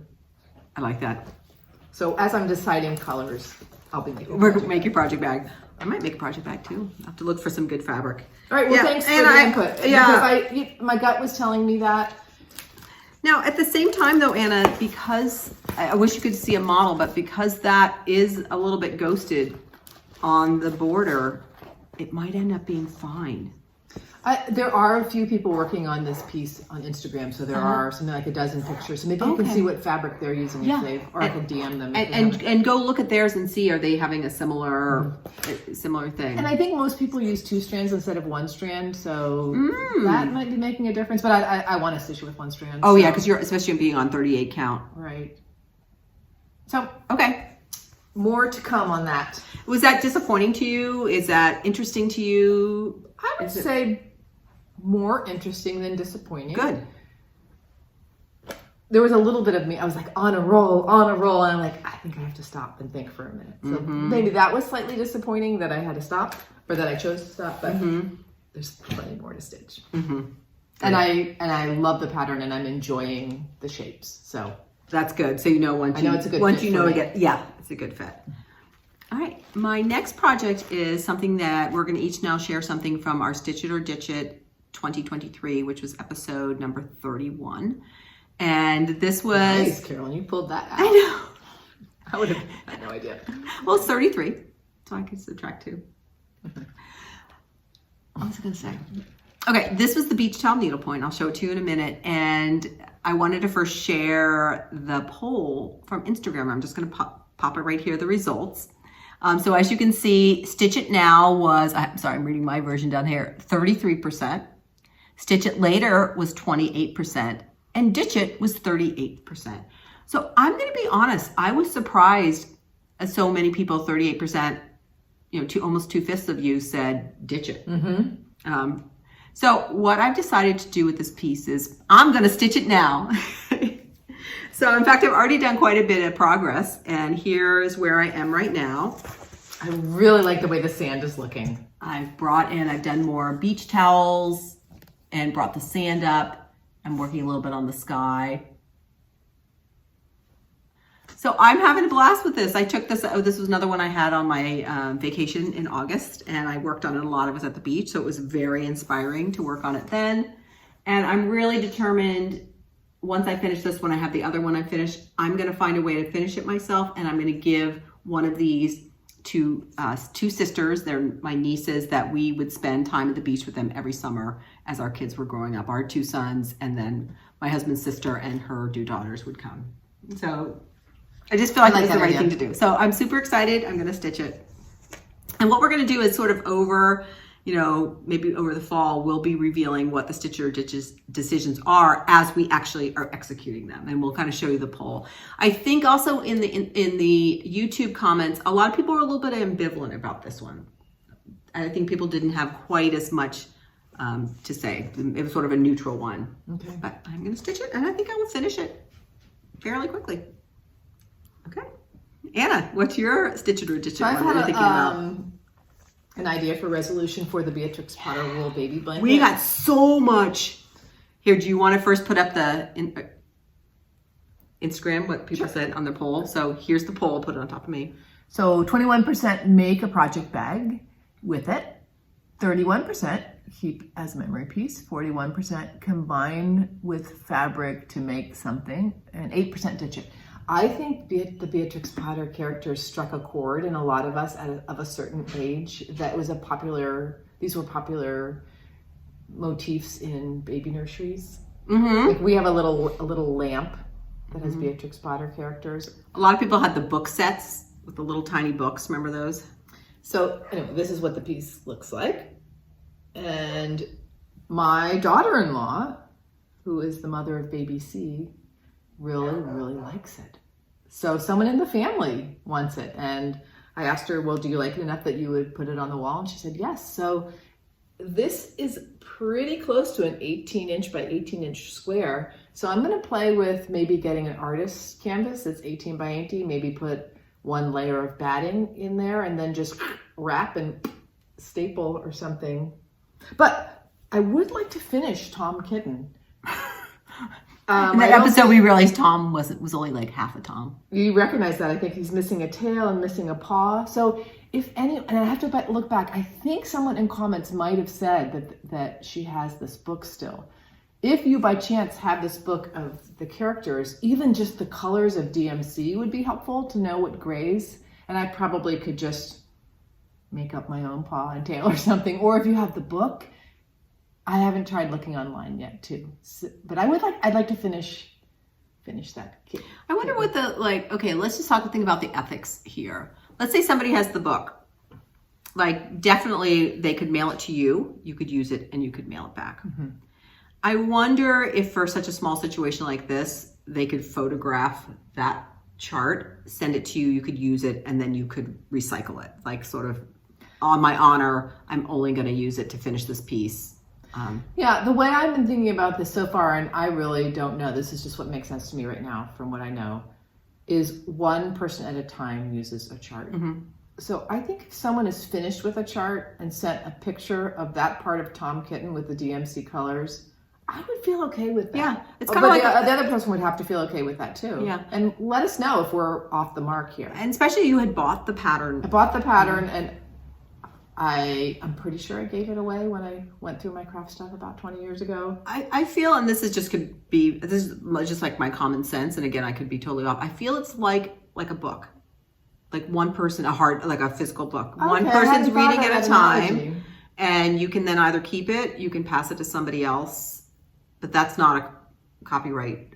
Speaker 1: I like that.
Speaker 2: So as I'm deciding colors, I'll be making
Speaker 1: make your project bag. I might make a project bag too. I'll have to look for some good fabric.
Speaker 2: All right, well, thanks for the input. Yeah. Because my gut was telling me that.
Speaker 1: Now, at the same time though, Anna, because I wish you could see a model, but because that is a little bit ghosted on the border, it might end up being fine.
Speaker 2: There are a few people working on this piece on Instagram, so there are something like a dozen pictures. So maybe you can see what fabric they're using, or I can DM them.
Speaker 1: And go look at theirs and see, are they having a similar thing?
Speaker 2: And I think most people use 2 strands instead of 1 strand, so that might be making a difference. But I want to stitch with 1 strand.
Speaker 1: Oh, yeah, because you're especially being on 38 count.
Speaker 2: Right. So
Speaker 1: okay.
Speaker 2: More to come on that.
Speaker 1: Was that disappointing to you? Is that interesting to you?
Speaker 2: I would say more interesting than disappointing.
Speaker 1: Good.
Speaker 2: There was a little bit of me, I was like on a roll, and I'm like, I think I have to stop and think for a minute. So maybe that was slightly disappointing that I had to stop, or that I chose to stop, but there's plenty more to stitch. And I love the pattern, and I'm enjoying the shapes. So
Speaker 1: that's good. So you know
Speaker 2: it's a good fit.
Speaker 1: It's a good fit. All right, my next project is something that we're going to each now share something from our Stitch It or Ditch It 2023, which was episode number 31. And this was...
Speaker 2: Nice, Carolyn, you pulled that out.
Speaker 1: I know.
Speaker 2: I would have had no idea.
Speaker 1: Well, it's 33, so I can subtract 2. What was I going to say? Okay, this was the beach towel needlepoint. I'll show it to you in a minute. And I wanted to first share the poll from Instagram. I'm just going to pop it right here, the results. So as you can see, Stitch It Now was, I'm reading my version down here, 33%. Stitch It Later was 28%. And Ditch It was 38%. So I'm going to be honest. I was surprised as so many people, 38%, to almost 2/5 of you said ditch it. So what I've decided to do with this piece is I'm going to stitch it now. So in fact, I've already done quite a bit of progress, and here's where I am right now.
Speaker 2: I really like the way the sand is looking.
Speaker 1: I've done more beach towels and brought the sand up. I'm working a little bit on the sky. So I'm having a blast with this. I took this, this was another one I had on my vacation in August, and I worked on it a lot. I was at the beach, so it was very inspiring to work on it then. And I'm really determined, once I finish this one, I have the other one I finished, I'm gonna find a way to finish it myself, and I'm gonna give one of these to two sisters. They're my nieces that we would spend time at the beach with them every summer as our kids were growing up. Our two sons, and then my husband's sister and her two daughters would come. So I just feel like it's the right thing to do. So I'm super excited. I'm going to stitch it. And what we're going to do is sort of over, maybe over the fall, we'll be revealing what the stitch or decisions are as we actually are executing them. And we'll kind of show you the poll. I think also in the YouTube comments, a lot of people are a little bit ambivalent about this one. I think people didn't have quite as much to say. It was sort of a neutral one.
Speaker 2: Okay.
Speaker 1: But I'm going to stitch it, and I think I will finish it fairly quickly. Okay. Anna, what's your stitch it or ditch it one? What are you thinking about?
Speaker 2: An idea for resolution for the Beatrix Potter wool baby blanket.
Speaker 1: We got so much. Here, do you want to first put up the Instagram, what people said on the poll? So here's the poll, put it on top of me.
Speaker 2: So 21% make a project bag with it. 31% keep as a memory piece. 41% combine with fabric to make something. And 8% ditch it. I think the Beatrix Potter characters struck a chord in a lot of us of a certain age. That was these were popular motifs in baby nurseries. Like we have a little lamp that has Beatrix Potter characters.
Speaker 1: A lot of people had the book sets with the little tiny books. Remember those?
Speaker 2: So anyway, this is what the piece looks like. And my daughter-in-law, who is the mother of baby C, really likes it. So someone in the family wants it. And I asked her, well, do you like it enough that you would put it on the wall? And she said, yes. So this is pretty close to an 18-inch by 18-inch square. So I'm going to play with maybe getting an artist's canvas that's 18 by 18, maybe put one layer of batting in there and then just wrap and staple or something. But I would like to finish Tom Kitten.
Speaker 1: In that episode, we realized Tom was only like half a Tom.
Speaker 2: You recognize that. I think he's missing a tail and missing a paw. So and I have to look back, I think someone in comments might have said that she has this book still. If you by chance have this book of the characters, even just the colors of DMC would be helpful to know what grays. And I probably could just make up my own paw and tail or something. Or if you have the book, I haven't tried looking online yet too, but I'd like to finish that kit.
Speaker 1: I wonder what okay, let's just think about the ethics here. Let's say somebody has the book. Like definitely they could mail it to you. You could use it and you could mail it back. I wonder if for such a small situation like this, they could photograph that chart, send it to you, you could use it, and then you could recycle it. Like sort of on my honor, I'm only going to use it to finish this piece.
Speaker 2: Yeah, the way I've been thinking about this so far, and I really don't know, this is just what makes sense to me right now from what I know, is one person at a time uses a chart. So I think if someone is finished with a chart and sent a picture of that part of Tom Kitten with the DMC colors, I would feel okay with that.
Speaker 1: Yeah, it's kind of
Speaker 2: like the other person would have to feel okay with that too.
Speaker 1: Yeah,
Speaker 2: and let us know if we're off the mark here.
Speaker 1: And especially you had bought the pattern.
Speaker 2: I bought the pattern, and I'm pretty sure I gave it away when I went through my craft stuff about 20 years ago.
Speaker 1: I feel, and this is just like my common sense, and again, I could be totally off. I feel it's like a book, like one person, like a physical book. Okay, one person's reading at a time, and you can then either keep it, you can pass it to somebody else, but that's not a copyright,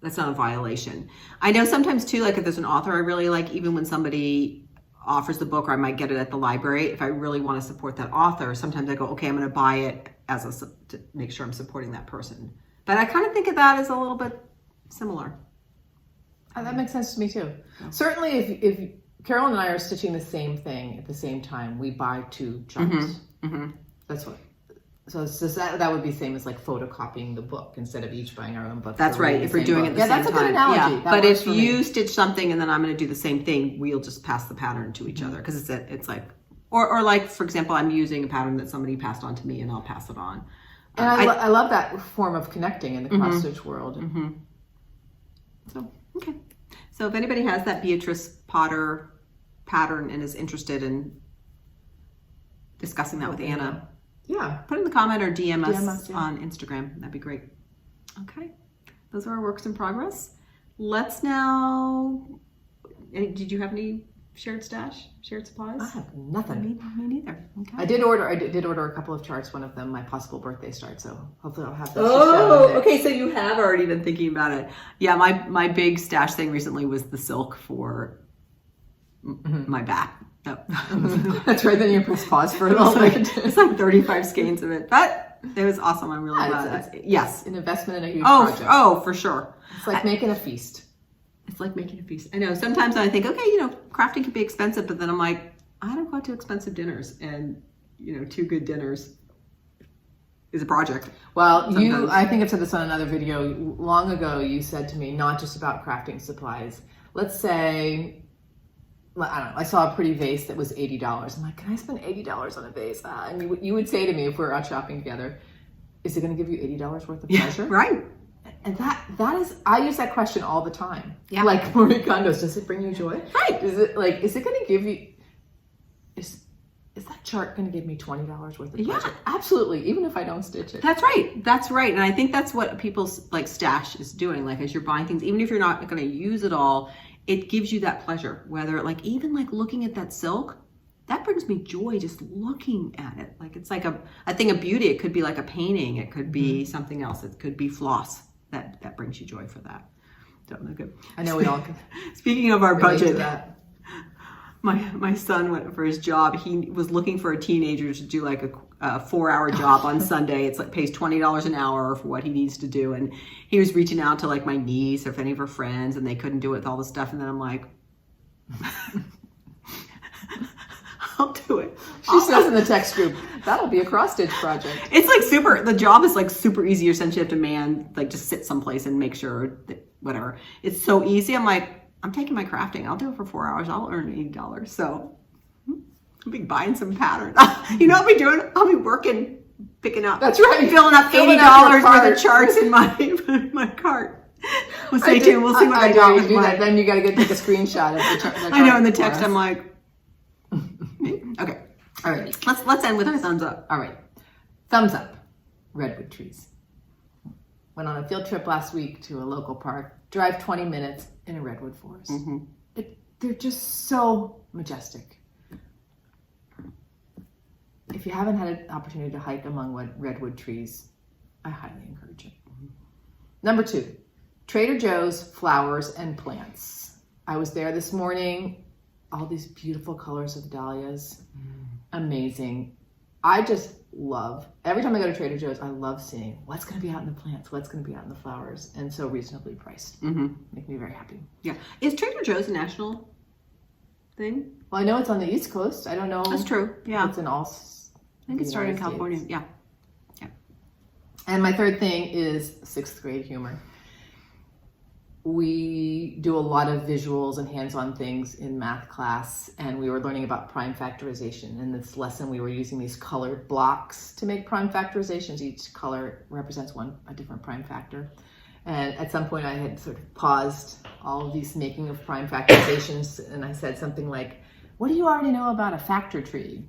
Speaker 1: that's not a violation. I know sometimes too, like if there's an author I really like, even when somebody offers the book, or I might get it at the library, if I really want to support that author, sometimes I go, okay, I'm going to buy it to make sure I'm supporting that person. But I kind of think of that as a little bit similar.
Speaker 2: That makes sense to me too. Certainly, if Carolyn and I are stitching the same thing at the same time, we buy 2 charts. That's what. So it's just that would be the same as like photocopying the book instead of each buying our own book.
Speaker 1: That's right. If we're doing it at the same time.
Speaker 2: Yeah, that's a good analogy.
Speaker 1: Yeah. But if you stitch something and then I'm going to do the same thing, we'll just pass the pattern to each other because it's like, or like, for example, I'm using a pattern that somebody passed on to me and I'll pass it on.
Speaker 2: And I love that form of connecting in the cross stitch world.
Speaker 1: So, okay. So if anybody has that Beatrice Potter pattern and is interested in discussing that with Anna, put it in the comment or DM us on Instagram. That'd be great. Okay. Those are our works in progress. Let's now, did you have any shared supplies?
Speaker 2: I have nothing.
Speaker 1: Me neither. Okay.
Speaker 2: I did order a couple of charts, one of them my possible birthday start, so hopefully I'll have those.
Speaker 1: Okay, so you have already been thinking about it. Yeah, my big stash thing recently was the silk for my back. Oh.
Speaker 2: That's right, then you press pause for a little bit.
Speaker 1: It's like 35 skeins of it, but it was awesome. I'm really glad. Yes.
Speaker 2: An investment in a huge project.
Speaker 1: Oh, for sure.
Speaker 2: It's like making a feast.
Speaker 1: It's like making a feast. I know. Sometimes I think, okay, crafting can be expensive, but then I'm like, I don't go out to expensive dinners, and 2 good dinners is a project.
Speaker 2: Well, I think I've said this on another video long ago. You said to me, not just about crafting supplies. Let's say, I don't know, I saw a pretty vase that was $80. I'm like, can I spend $80 on a vase? And you would say to me if we were out shopping together, is it going to give you $80 worth of pleasure?
Speaker 1: Right.
Speaker 2: And that is, I use that question all the time.
Speaker 1: Yeah.
Speaker 2: Like Marie Kondo's, does it bring you joy?
Speaker 1: Right.
Speaker 2: Is it going to give you, is that chart going to give me $20 worth of pleasure?
Speaker 1: Yeah.
Speaker 2: Absolutely. Even if I don't stitch it.
Speaker 1: That's right. That's right. And I think that's what people's stash is doing. Like as you're buying things, even if you're not going to use it all, it gives you that pleasure. Whether even looking at that silk, that brings me joy just looking at it. Like it's like a thing of beauty. It could be like a painting. It could be something else. It could be floss. That brings you joy for that. So good.
Speaker 2: I know we all can.
Speaker 1: Speaking of our budget,
Speaker 2: that.
Speaker 1: my son went for his job. He was looking for a teenager to do like a 4-hour job on Sunday. It's pays $20 an hour for what he needs to do. And he was reaching out to my niece or if any of her friends, and they couldn't do it with all the stuff. And then I'm like, I'll do it.
Speaker 2: She says in the text group, that'll be a cross stitch project.
Speaker 1: It's the job is super easy. Essentially, you have to just sit someplace and make sure that whatever. It's so easy. I'm like, I'm taking my crafting. I'll do it for 4 hours. I'll earn $80. So I'll be buying some patterns. You know what I'll be doing? I'll be working, picking up.
Speaker 2: That's right.
Speaker 1: Filling up $80 worth of charts in my cart. We'll stay tuned. We'll see what I got with mine.
Speaker 2: Then you got to take a screenshot of the chart.
Speaker 1: I know in the text I'm like, okay.
Speaker 2: All right.
Speaker 1: Let's end with our thumbs up.
Speaker 2: All right. Thumbs up. Redwood trees. Went on a field trip last week to a local park. Drive 20 minutes in a redwood forest. They're just so majestic. If you haven't had an opportunity to hike among redwood trees, I highly encourage it. Number 2, Trader Joe's flowers and plants. I was there this morning. All these beautiful colors of dahlias. Amazing. I just love, every time I go to Trader Joe's, I love seeing what's going to be out in the plants, what's going to be out in the flowers, and so reasonably priced. Make me very happy.
Speaker 1: Yeah. Is Trader Joe's a national thing?
Speaker 2: Well, I know it's on the East Coast. I don't know.
Speaker 1: That's true. Yeah.
Speaker 2: It's in all.
Speaker 1: I think it started in California.
Speaker 2: States.
Speaker 1: Yeah. Yeah.
Speaker 2: And my third thing is 6th grade humor. We do a lot of visuals and hands-on things in math class, and we were learning about prime factorization. In this lesson, we were using these colored blocks to make prime factorizations. Each color represents a different prime factor. And at some point, I had sort of paused all of these making of prime factorizations, and I said something like, what do you already know about a factor tree?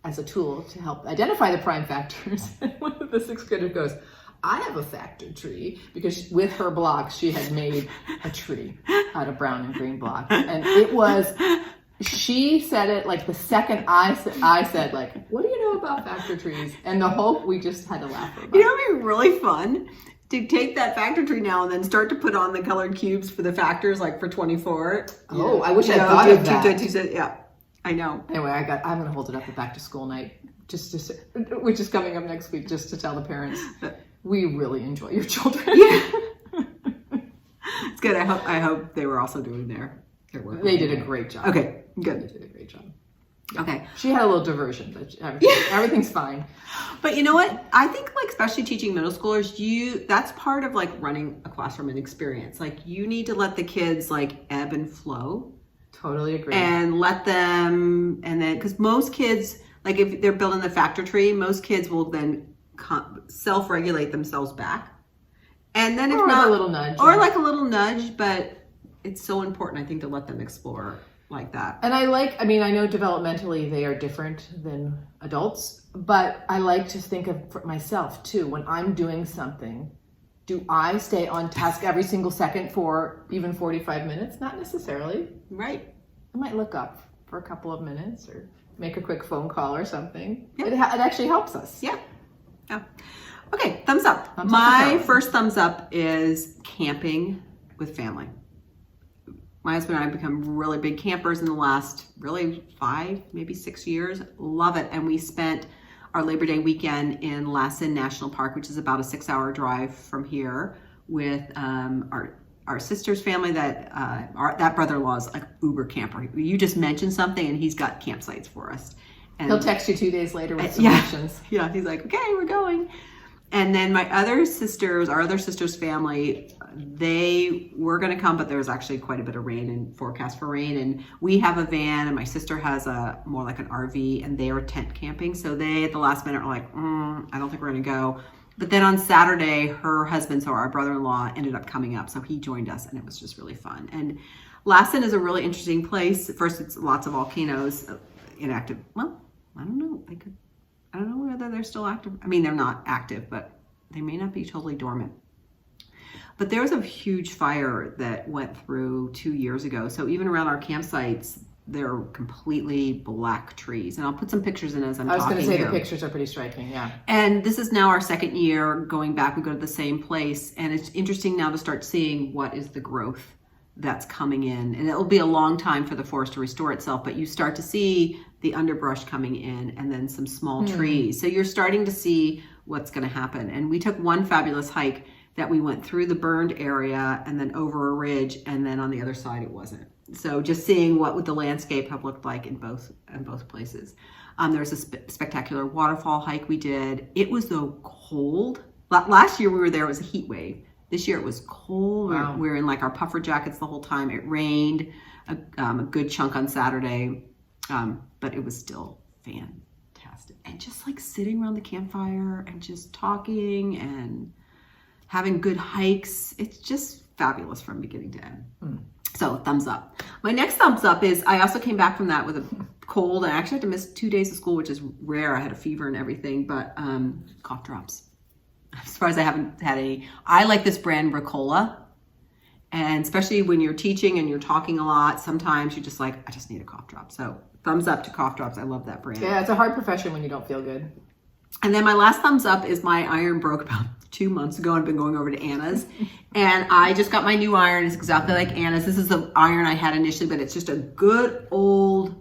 Speaker 2: As a tool to help identify the prime factors. And one of the 6th graders goes, I have a factor tree, because with her blocks, she had made a tree out of brown and green blocks. And she said it like the second I said like, what do you know about factor trees? And we just had to laugh about it.
Speaker 1: You know what would be really fun? To take that factor tree now and then start to put on the colored cubes for the factors, like for 24.
Speaker 2: Oh, I wish I thought of that.
Speaker 1: Yeah, I know.
Speaker 2: Anyway, I'm going to hold it up at back to school night, which is coming up next week, just to tell the parents. We really enjoy your children.
Speaker 1: Yeah. It's good. I hope they were also doing their work.
Speaker 2: They did a great job.
Speaker 1: Okay, good.
Speaker 2: They did a great job.
Speaker 1: Okay.
Speaker 2: She had a little diversion, but everything's fine.
Speaker 1: But you know what? I think like especially teaching middle schoolers, that's part of like running a classroom and experience. Like you need to let the kids like ebb and flow.
Speaker 2: Totally agree.
Speaker 1: And let them, and then, because most kids, like if they're building the factor tree, most kids will then self-regulate themselves back. And then if
Speaker 2: or
Speaker 1: not,
Speaker 2: a little nudge.
Speaker 1: Or like a little nudge, but it's so important, I think, to let them explore like that.
Speaker 2: And I know developmentally they are different than adults, but I like to think of for myself too, when I'm doing something, do I stay on task every single second for even 45 minutes? Not necessarily.
Speaker 1: Right.
Speaker 2: I might look up for a couple of minutes or make a quick phone call or something. Yeah. It actually helps us.
Speaker 1: Yeah. Yeah. Okay, thumbs up. My first thumbs up is camping with family. My husband and I have become really big campers in the last really 5, maybe 6 years. Love it. And we spent our Labor Day weekend in Lassen National Park, which is about a 6-hour drive from here, with our sister's family. That brother-in-law is like uber camper. You just mentioned something and he's got campsites for us. And
Speaker 2: he'll text you 2 days later with some options.
Speaker 1: Yeah, he's like, okay, we're going. And then our other sister's family, they were going to come, but there was actually quite a bit of rain and forecast for rain. And we have a van, and my sister has more like an RV, and they were tent camping. So they, at the last minute, were like, I don't think we're going to go. But then on Saturday, her husband, so our brother-in-law, ended up coming up. So he joined us, and it was just really fun. And Lassen is a really interesting place. First, it's lots of volcanoes, inactive. Well, I don't know. I don't know whether they're still active. I mean, they're not active, but they may not be totally dormant. But there was a huge fire that went through 2 years ago. So even around our campsites, they're completely black trees. And I'll put some pictures in as I'm talking.
Speaker 2: I was going to say the pictures are pretty striking, yeah.
Speaker 1: And this is now our second year going back. We go to the same place. And it's interesting now to start seeing what is the growth that's coming in. And it'll be a long time for the forest to restore itself, but you start to see the underbrush coming in and then some small trees. So you're starting to see what's going to happen. And we took one fabulous hike that we went through the burned area and then over a ridge, and then on the other side it wasn't. So just seeing what would the landscape have looked like in both places. There's a spectacular waterfall hike we did. It was so cold. Last year we were there, it was a heat wave. This year it was cold. Wow. We were in like our puffer jackets the whole time. It rained a good chunk on Saturday, but it was still fantastic. And just like sitting around the campfire and just talking and having good hikes. It's just fabulous from beginning to end. So thumbs up. My next thumbs up is I also came back from that with a cold. I actually had to miss 2 days of school, which is rare. I had a fever and everything, but cough drops. I'm surprised I haven't had any. I like this brand Ricola. And especially when you're teaching and you're talking a lot, sometimes you're just like, I just need a cough drop. So thumbs up to cough drops. I love that brand.
Speaker 2: Yeah, it's a hard profession when you don't feel good.
Speaker 1: And then my last thumbs up is my iron broke about 2 months ago. I've been going over to Anna's. And I just got my new iron. It's exactly like Anna's. This is the iron I had initially, but it's just a good old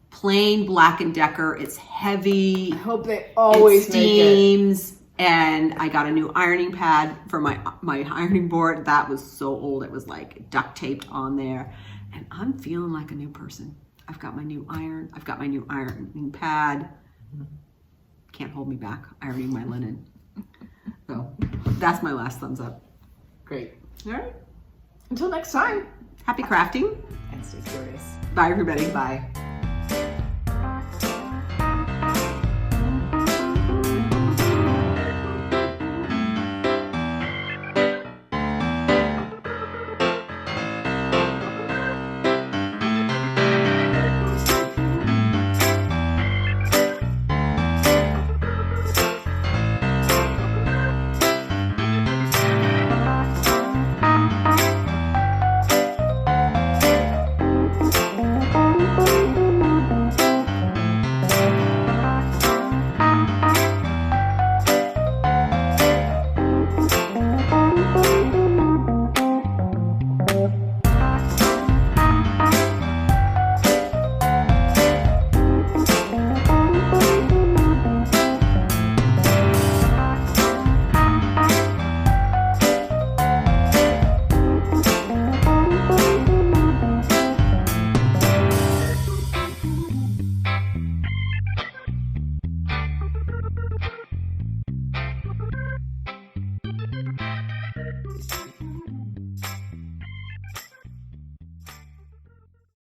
Speaker 1: plain Black & Decker. It's heavy.
Speaker 2: I hope they always
Speaker 1: it steams. And I got a new ironing pad for my ironing board. That was so old. It was like duct taped on there. And I'm feeling like a new person. I've got my new iron. I've got my new ironing pad. Can't hold me back ironing my linen. So that's my last thumbs up.
Speaker 2: Great.
Speaker 1: All right.
Speaker 2: Until next time.
Speaker 1: Happy crafting.
Speaker 2: And stay curious.
Speaker 1: Bye, everybody.
Speaker 2: Bye.